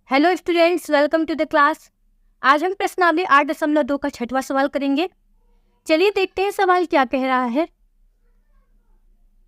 Hello students, welcome to the class. आज हम प्रश्नावली 8.2 का छठवां सवाल करेंगे। चलिए देखते हैं सवाल क्या कह रहा है।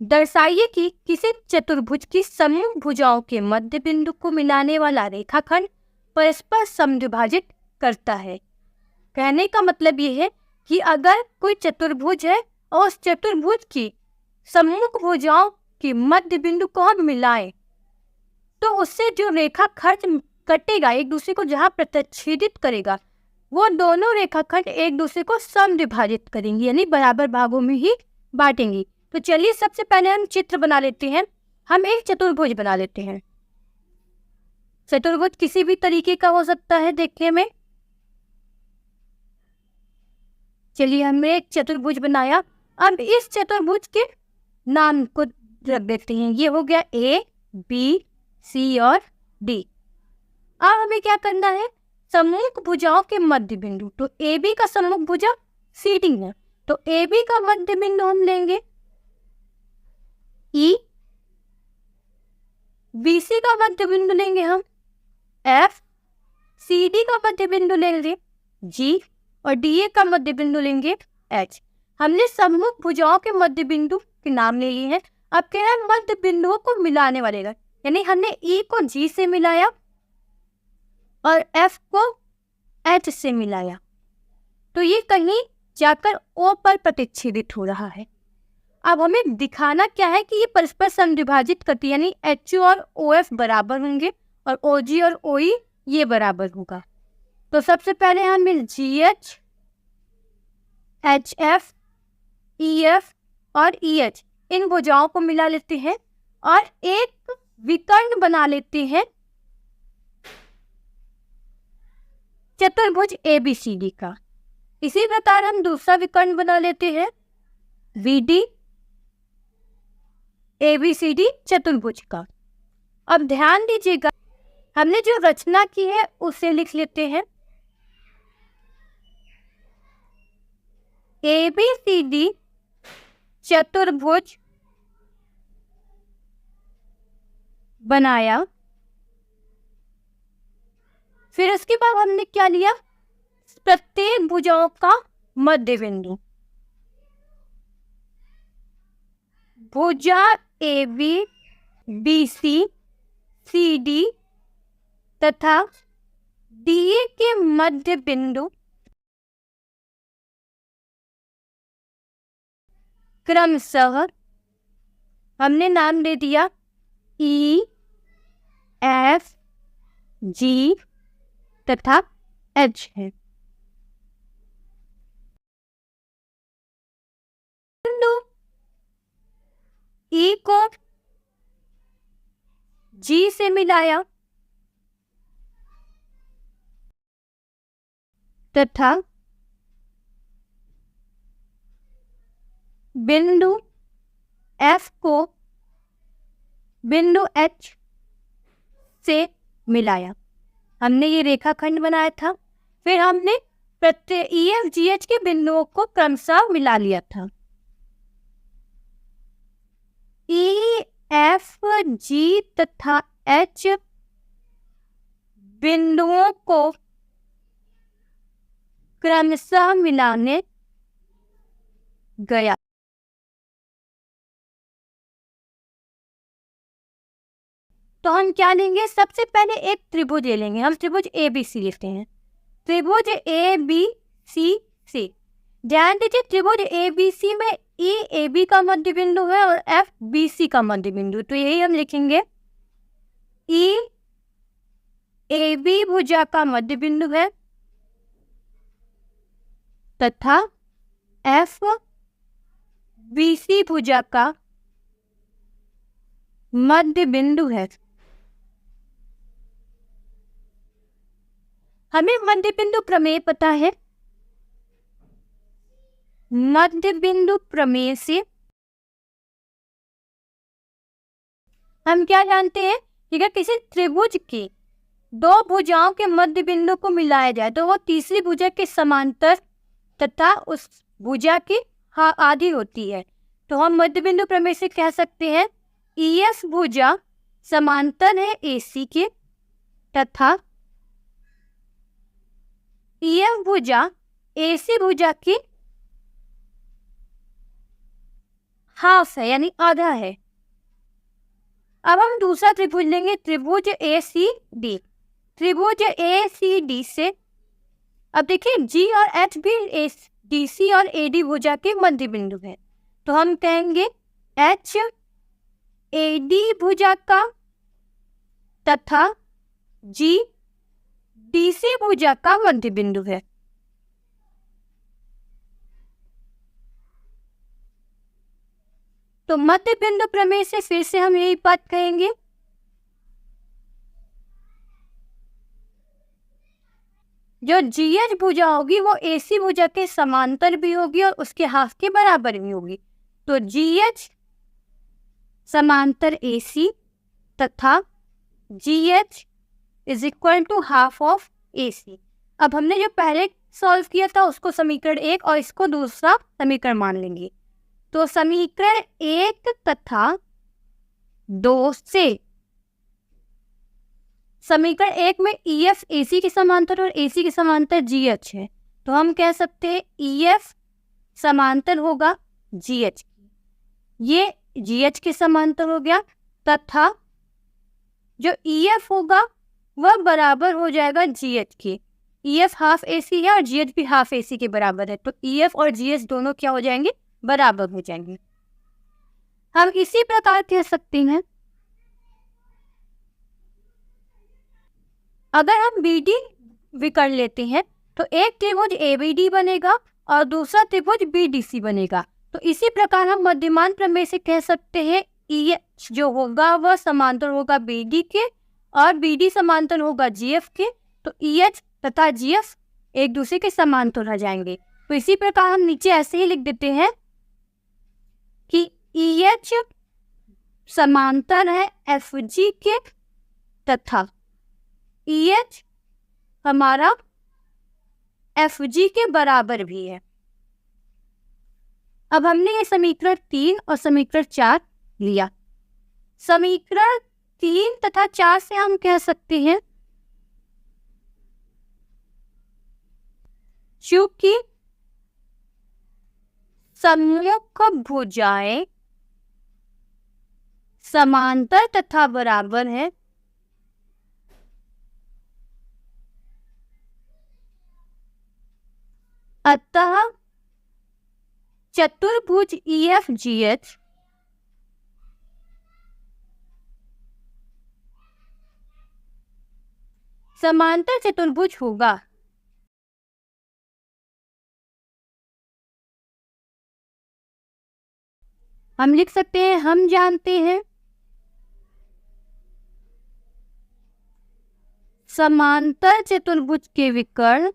दर्शाइए कि किसी चतुर्भुज की समूह भुजाओं के मध्य बिंदु को मिलाने वाला रेखाखंड परस्पर समद्विभाजित करता है। कहने का मतलब ये है कि अगर कोई चतुर्भुज है और उस चतुर्भुज की समूह भुजाओं के मध्य बिंदु को हम मिलाएं तो उससे जो रेखाखंड कटेगा, एक दूसरे को जहां प्रतिच्छेदित करेगा, वो दोनों रेखाखंड एक दूसरे को समद्विभाजित करेंगे, यानी बराबर भागों में ही बांटेंगी। तो चलिए सबसे पहले हम चित्र बना लेते हैं। हम एक चतुर्भुज बना लेते हैं। चतुर्भुज किसी भी तरीके का हो सकता है देखने में। चलिए हमने एक चतुर्भुज बनाया। अब इस चतुर्भुज के नाम को रख देते हैं। ये हो गया ए, बी, सी और डी। अब हमें क्या करना है, समूह भुजाओं के मध्य बिंदु। तो ए बी का समूह भुजा सी डी है, तो ए बी का मध्य बिंदु हम लेंगे ई, बी सी का मध्य बिंदु लेंगे हम एफ, सी डी का मध्य बिंदु लेंगे जी और डी ए का मध्य बिंदु लेंगे एच। हमने समूह भुजाओं के मध्य बिंदु के नाम ले लिए हैं। अब क्या है, मध्य बिंदुओं को मिलाने वाले, यानी हमने ई को जी से मिलाया और एफ को एच से मिलाया, तो ये कहीं जाकर ओ पर प्रतिच्छेदित हो रहा है। अब हमें दिखाना क्या है कि ये परस्पर समद्विभाजित करती है, यानी एच और ओ एफ बराबर होंगे और ओ जी और ओ ई ये बराबर होगा। तो सबसे पहले हम जी H, H F, E F और ई एच इन भुजाओं को मिला लेते हैं और एक विकर्ण बना लेते हैं चतुर्भुज ABCD का। इसी प्रकार हम दूसरा विकर्ण बना लेते हैं VD ABCD चतुर्भुज का। अब ध्यान दीजिएगा, हमने जो रचना की है उसे लिख लेते हैं। ABCD चतुर्भुज बनाया। फिर उसके बाद हमने क्या लिया, प्रत्येक भुजाओं का मध्य बिंदु। भुजा AB, BC, CD तथा DA के मध्य बिंदु क्रमशः हमने नाम दे दिया E, F, G तथा H है। बिंदु E को G से मिलाया तथा बिंदु F को बिंदु H से मिलाया। हमने ये रेखाखंड बनाया था। फिर हमने प्रत्येक EFGH के बिंदुओं को क्रमशः मिला लिया था। EFG तथा H बिंदुओं को क्रमशः मिलाने गया। तो हम क्या लेंगे, सबसे पहले एक त्रिभुज ले लेंगे। हम त्रिभुज ABC लिखते हैं। त्रिभुज ABC से ध्यान दीजिए, त्रिभुज ABC में EAB का मध्य बिंदु है और FBC का मध्य बिंदु, तो यही हम लिखेंगे EAB भुजा का मध्य बिंदु है तथा FBC भुजा का मध्य बिंदु है। हमें मध्य बिंदु प्रमेय पता है। मध्य बिंदु प्रमेय से हम क्या जानते हैं कि अगर किसी त्रिभुज की दो भुजाओं के मध्य बिंदु को मिलाया जाए तो वो तीसरी भुजा के समांतर तथा उस भुजा की आधी होती है। तो हम मध्य बिंदु प्रमेय से कह सकते हैं EF भुजा समांतर है AC के तथा EF भुजा AC भुजा की हाफ है यानी आधा है। अब हम दूसरा त्रिभुज लेंगे, त्रिभुज ACD। त्रिभुज ACD से अब देखिए G और H भी DC और AD भुजा के मध्य बिंदु है, तो हम कहेंगे HAD भुजा का तथा GDC भुजा का मध्य बिंदु है। तो मध्य बिंदु प्रमेय से फिर से हम यही बात कहेंगे, जो GH भुजा होगी वो AC भुजा के समांतर भी होगी और उसके हाफ के बराबर भी होगी। तो GH समांतर AC तथा GH is equal to half of AC। अब हमने जो पहले सॉल्व किया था उसको समीकरण 1 और इसको दूसरा समीकरण मान लेंगे। तो समीकरण 1 तथा 2 से समीकरण 1 में EF AC के समांतर और AC के समांतर GH है, तो हम कह सकते हैं EF समांतर होगा GH की, ये GH के समांतर हो गया, तथा जो EF होगा वह बराबर हो जाएगा GH के। EF हाफ AC है और GH भी हाफ AC के बराबर है, तो EF और GH दोनों क्या हो जाएंगे, बराबर हो जाएंगे। हम इसी प्रकार कह सकते हैं, अगर हम BD विकर्ण लेते हैं तो एक त्रिभुज ABD बनेगा और दूसरा त्रिभुज BDC बनेगा। तो इसी प्रकार हम मध्यमान प्रमेय से कह सकते हैं EH जो होगा वह समांतर होगा BD के और BD समांतर होगा GF के, तो EH तथा GF एक दूसरे के समांतर हो जाएंगे। तो इसी प्रकार हम नीचे ऐसे ही लिख देते हैं कि EH समांतर है FG के तथा EH हमारा FG के बराबर भी है। अब हमने ये समीकरण 3 और समीकरण 4 लिया। समीकरण 3 तथा 4 से हम कह सकते हैं चूंकि सम्मुख भुजाएं समांतर तथा बराबर है, अतः चतुर्भुज EFGH समांतर चतुर्भुज होगा। हम लिख सकते हैं, हम जानते हैं समांतर चतुर्भुज के विकर्ण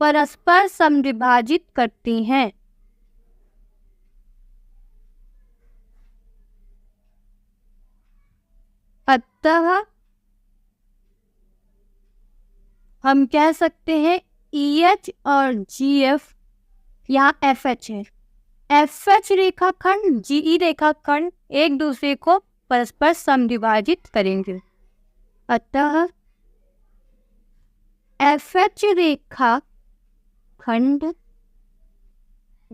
परस्पर समद्विभाजित करती हैं। अतः हम कह सकते हैं EH और GF, यहाँ FH है, FH रेखाखंड GE रेखाखंड एक दूसरे को परस्पर समद्विभाजित करेंगे। अतः FH रेखाखंड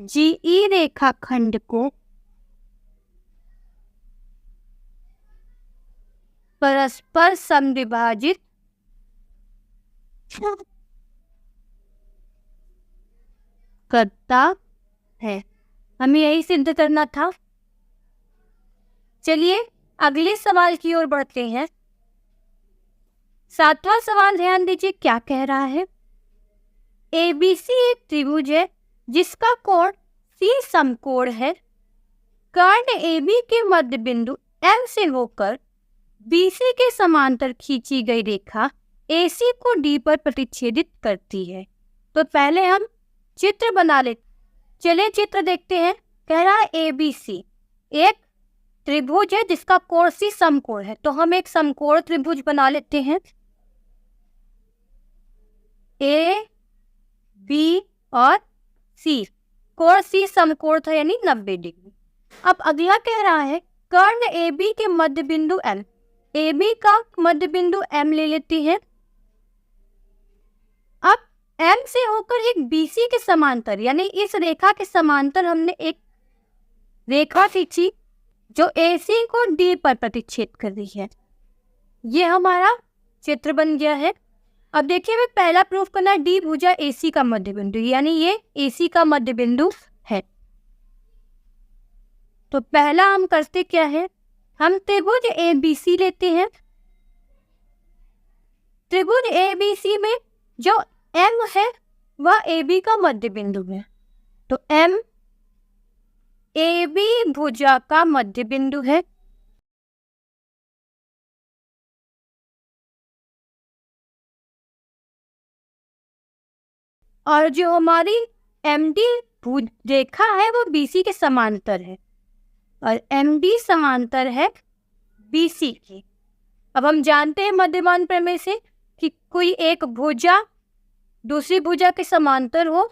GE रेखाखंड को परस्पर समद्विभाजित करता है। हमें यही सिद्ध करना था। चलिए अगले सवाल की ओर बढ़ते हैं। 7वां सवाल ध्यान दीजिए क्या कह रहा है। ABC एक त्रिभुज है जिसका कोण C समकोण है। कर्ण AB के मध्य बिंदु M से होकर BC के समांतर खींची गई रेखा AC को D पर प्रतिच्छेदित करती है। तो पहले हम चित्र बना लेते। चलिए चित्र देखते हैं। कह रहा है ABC एक त्रिभुज है जिसका कोण C समकोण है, तो हम एक समकोण त्रिभुज बना लेते हैं। A, B और C कोण सी समकोण था यानी 90 डिग्री। अब अगला कह रहा है कर्ण AB के मध्य बिंदु M, AB का मध्य बिंदु M ले लेती है। अब M से होकर एक BC के समांतर यानी इस रेखा के समांतर हमने एक रेखा खींची जो AC को D पर प्रतिच्छेद कर रही है। ये हमारा चित्र बन गया है। अब देखिए हमें पहला प्रूफ करना है डी भुजा AC का मध्य बिंदु, यानी ये AC का मध्य बिंदु है। तो पहला हम करते क्या है, हम त्रिभुज ABC लेते हैं। त्रिभुज ABC में जो M है वह AB का मध्य बिंदु है, तो M AB भुजा का मध्य बिंदु है। और जो हमारी MD रेखा है वो BC के समांतर है और MD समांतर है BC की। अब हम जानते हैं मध्यमान प्रमेय से कि कोई एक भुजा दूसरी भुजा के समांतर हो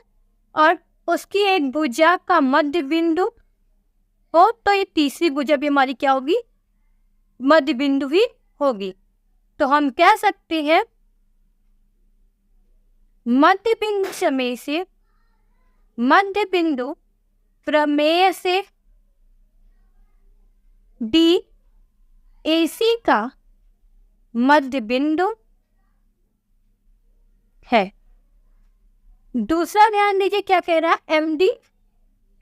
और उसकी एक भुजा का मध्य बिंदु हो तो ये तीसरी भुजा भी हमारी क्या होगी, मध्य बिंदु ही होगी। तो हम कह सकते हैं मध्य बिंदु प्रमेय से, मध्य बिंदु प्रमेय से डी AC का मध्य बिंदु है। दूसरा ध्यान दीजिए क्या कह रहा है, MD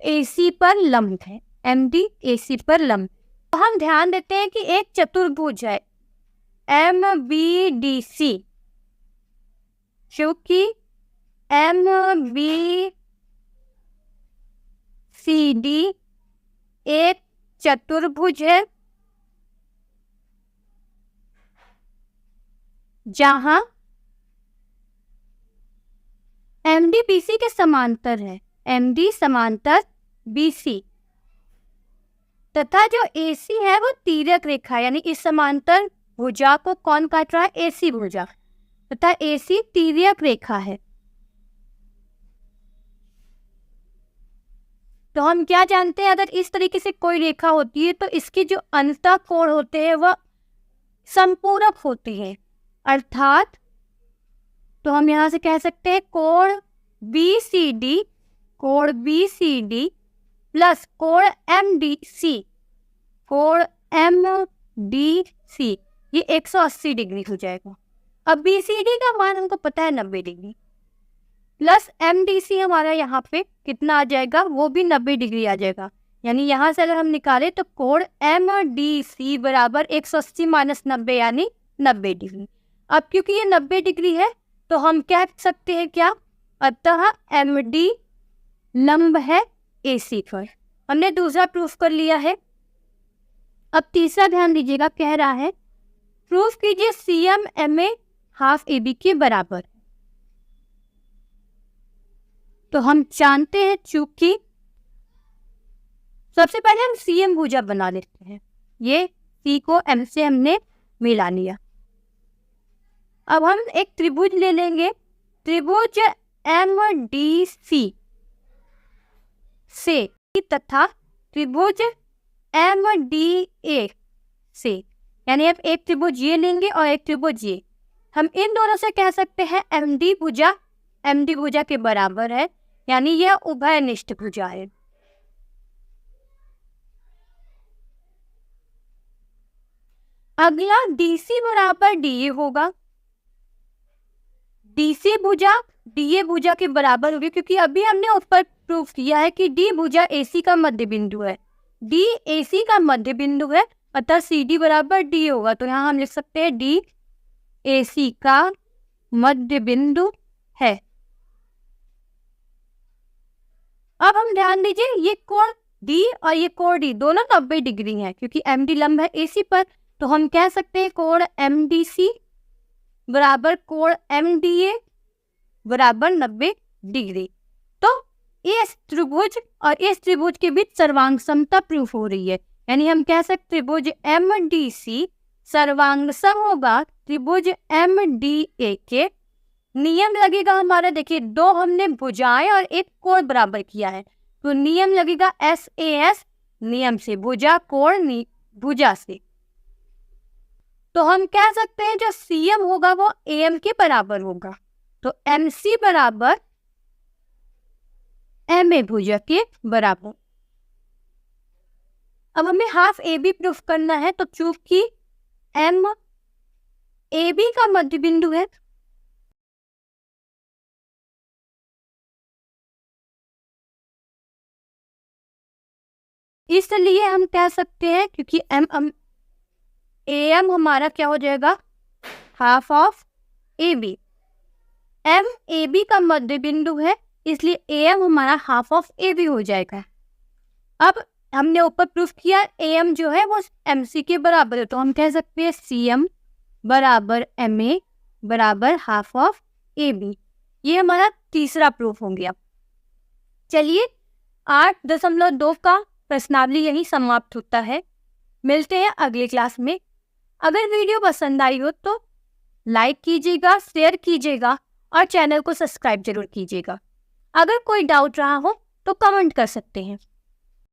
AC पर लंब है, MD AC पर लंब। तो हम ध्यान देते हैं कि एक चतुर्भुज है MBDC, क्योंकि MBCD एक चतुर्भुज है जहां MD BC के समांतर है, MD समांतर BC, तथा जो AC है वो तिर्यक रेखा यानी इस समांतर भुजा को कौन काट रहा है, AC भुजा, तथा AC तिर्यक रेखा है। तो हम क्या जानते हैं, अगर इस तरीके से कोई रेखा होती है तो इसके जो अंतः कोण होते हैं वह संपूरक होते हैं, अर्थात तो हम यहाँ से कह सकते हैं कोण BCD प्लस कोण MDC, कोण MDC ये 180 डिग्री हो जाएगा। अब BCD का मान हमको पता है 90 डिग्री, प्लस MDC हमारा यहाँ पे कितना आ जाएगा, वो भी 90 डिग्री आ जाएगा। यानी यहाँ से अगर हम निकालें तो कोण MDC बराबर 180 माइनस 90 यानी 90 डिग्री। अब क्योंकि ये 90 डिग्री है तो हम कह सकते हैं क्या, अतः MD लंब है AC पर। हमने दूसरा प्रूफ कर लिया है। अब तीसरा ध्यान दीजिएगा, कह रहा है प्रूफ कीजिए CM MA हाफ AB के बराबर। तो हम जानते हैं, चूंकि सबसे पहले हम CM भुजा बना लेते हैं, ये C को M से हमने मिला लिया। अब हम एक त्रिभुज ले लेंगे, त्रिभुज MDC से तथा त्रिभुज MDA से, यानी अब एक त्रिभुज ये लेंगे और एक त्रिभुज ये, हम इन दोनों से कह सकते हैं MD भुजा MD भुजा के बराबर है, यानी यह उभयनिष्ठ भुजा है। अगला DC बराबर DA होगा, DC भुजा DA भुजा के बराबर होगी, क्योंकि अभी हमने ऊपर प्रूफ किया है कि D भुजा AC का मध्य बिंदु है, D AC का मध्य बिंदु है, अतः CD बराबर D होगा। तो यहाँ हम लिख सकते हैं D AC का मध्य बिंदु है। अब हम ध्यान दीजिए ये कोण D और ये कोण D दोनों 90 डिग्री हैं, क्योंकि MD लंब है AC पर, तो हम कह सकते हैं कोण MDC बराबर कोण MDA बराबर 90 डिग्री। तो इस त्रिभुज और इस त्रिभुज के बीच सर्वांग समता प्रूफ हो रही है, यानी हम कह सकते त्रिभुज MDC सर्वांग सम होगा त्रिभुज MDA के। नियम लगेगा हमारा, देखिए दो हमने भुजाएं और एक कोण बराबर किया है, तो नियम लगेगा SAS नियम से, भुजा कोण भुजा से। तो हम कह सकते हैं जो CM होगा वो AM के बराबर होगा। तो MC बराबर MA भुजा के बराबर। अब हमें हाफ AB प्रूफ करना है, तो चूंकि M AB का मध्य बिंदु है, इसलिए हम कह सकते हैं क्योंकि AM हमारा क्या हो जाएगा, half of AB। M AB का मध्य बिंदु है, इसलिए AM हमारा हाफ ऑफ AB हो जाएगा। अब हमने ऊपर प्रूफ किया AM जो है वो MC के बराबर है, तो हम कह सकते हैं CM बराबर MA बराबर हाफ ऑफ AB। ये हमारा तीसरा प्रूफ हो गया। चलिए 8.2 का प्रश्नावली यही समाप्त होता है। मिलते हैं अगले क्लास में। अगर वीडियो पसंद आई हो तो लाइक कीजिएगा, शेयर कीजिएगा और चैनल को सब्सक्राइब जरूर कीजिएगा। अगर कोई डाउट रहा हो तो कमेंट कर सकते हैं।